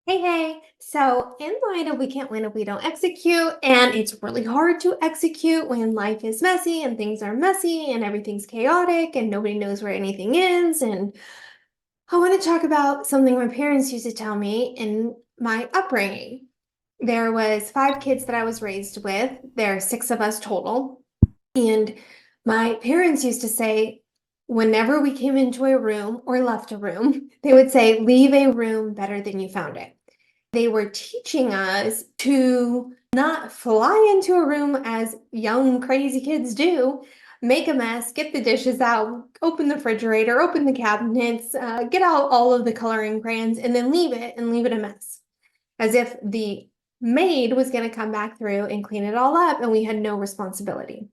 Hey. So in light of we can't win if we don't execute, and it's really hard to execute when life is messy and things are messy and everything's chaotic and nobody knows where anything is. And I want to talk about something my parents used to tell me in my upbringing. There was 5 kids that I was raised with. There are 6 of us total. And my parents used to say, whenever we came into a room or left a room, they would say, leave a room better than you found it. They were teaching us to not fly into a room as young, crazy kids do, make a mess, get the dishes out, open the refrigerator, open the cabinets, get out all of the coloring crayons, and then leave it a mess. As if the maid was going to come back through and clean it all up and we had no responsibility.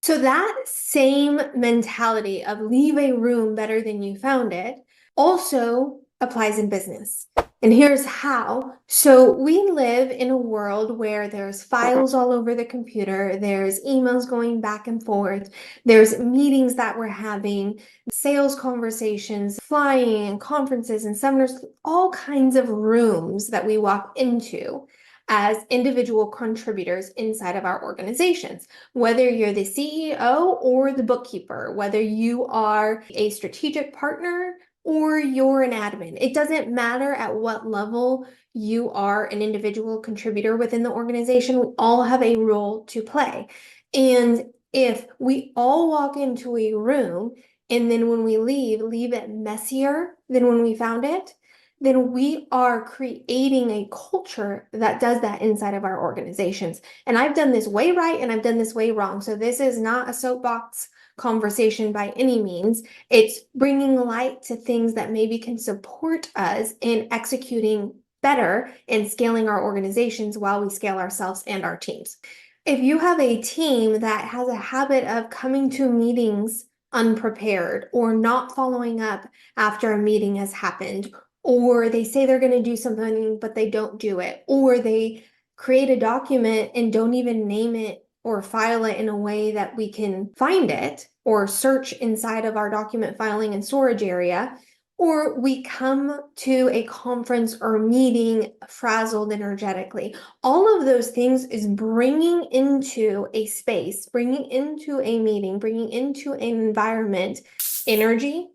So that same mentality of leave a room better than you found it also applies in business. And here's how. So we live in a world where there's files all over the computer, there's emails going back and forth, there's meetings that we're having, sales conversations, flying and conferences and seminars, all kinds of rooms that we walk into as individual contributors inside of our organizations. Whether you're the CEO or the bookkeeper, whether you are a strategic partner or you're an admin, it doesn't matter at what level you are an individual contributor within the organization. We all have a role to play. And if we all walk into a room and then when we leave it messier than when we found it, then we are creating a culture that does that inside of our organizations. And I've done this way right and I've done this way wrong. So this is not a soapbox conversation by any means. It's bringing light to things that maybe can support us in executing better and scaling our organizations while we scale ourselves and our teams. If you have a team that has a habit of coming to meetings unprepared or not following up after a meeting has happened, or they say they're going to do something, but they don't do it, or they create a document and don't even name it or file it in a way that we can find it or search inside of our document filing and storage area, or we come to a conference or meeting frazzled energetically. All of those things is bringing into a space, bringing into a meeting, bringing into an environment energy,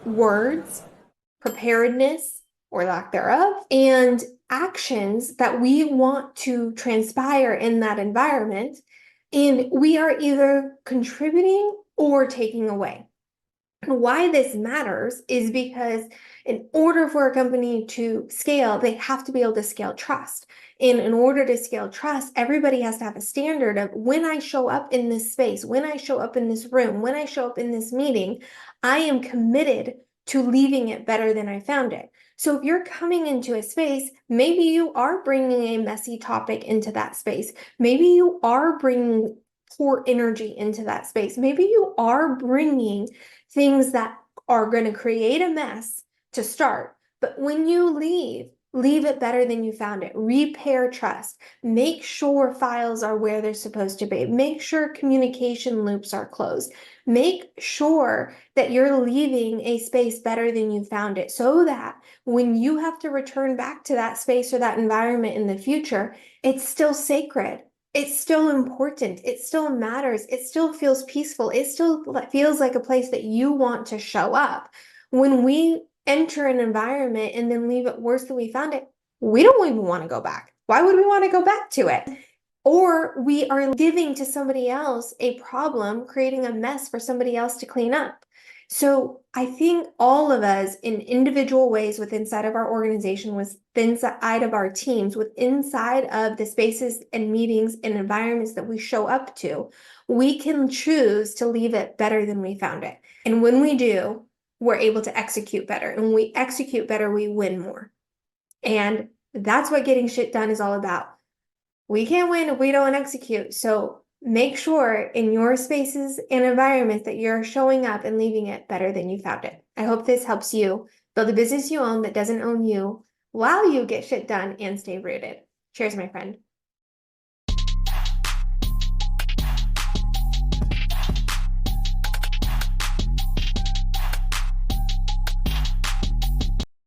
words, preparedness or lack thereof, and actions that we want to transpire in that environment. And we are either contributing or taking away. And why this matters is because in order for a company to scale, they have to be able to scale trust. And in order to scale trust, everybody has to have a standard of when I show up in this space, when I show up in this room, when I show up in this meeting, I am committed to leaving it better than I found it. So if you're coming into a space, maybe you are bringing a messy topic into that space. Maybe you are bringing poor energy into that space. Maybe you are bringing things that are going to create a mess to start. But when you leave it better than you found it. Repair trust. Make sure files are where they're supposed to be. Make sure communication loops are closed. Make sure that you're leaving a space better than you found it so that when you have to return back to that space or that environment in the future, it's still sacred. It's still important. It still matters. It still feels peaceful. It still feels like a place that you want to show up. When we enter an environment and then leave it worse than we found it, we don't even want to go back. Why would we want to go back to it? Or we are giving to somebody else a problem, creating a mess for somebody else to clean up. So I think all of us in individual ways within inside of our organization, within inside of our teams, within inside of the spaces and meetings and environments that we show up to, we can choose to leave it better than we found it. And when we do, we're able to execute better. And when we execute better, we win more. And that's what getting shit done is all about. We can't win if we don't execute. So make sure in your spaces and environments that you're showing up and leaving it better than you found it. I hope this helps you build a business you own that doesn't own you while you get shit done and stay rooted. Cheers, my friend.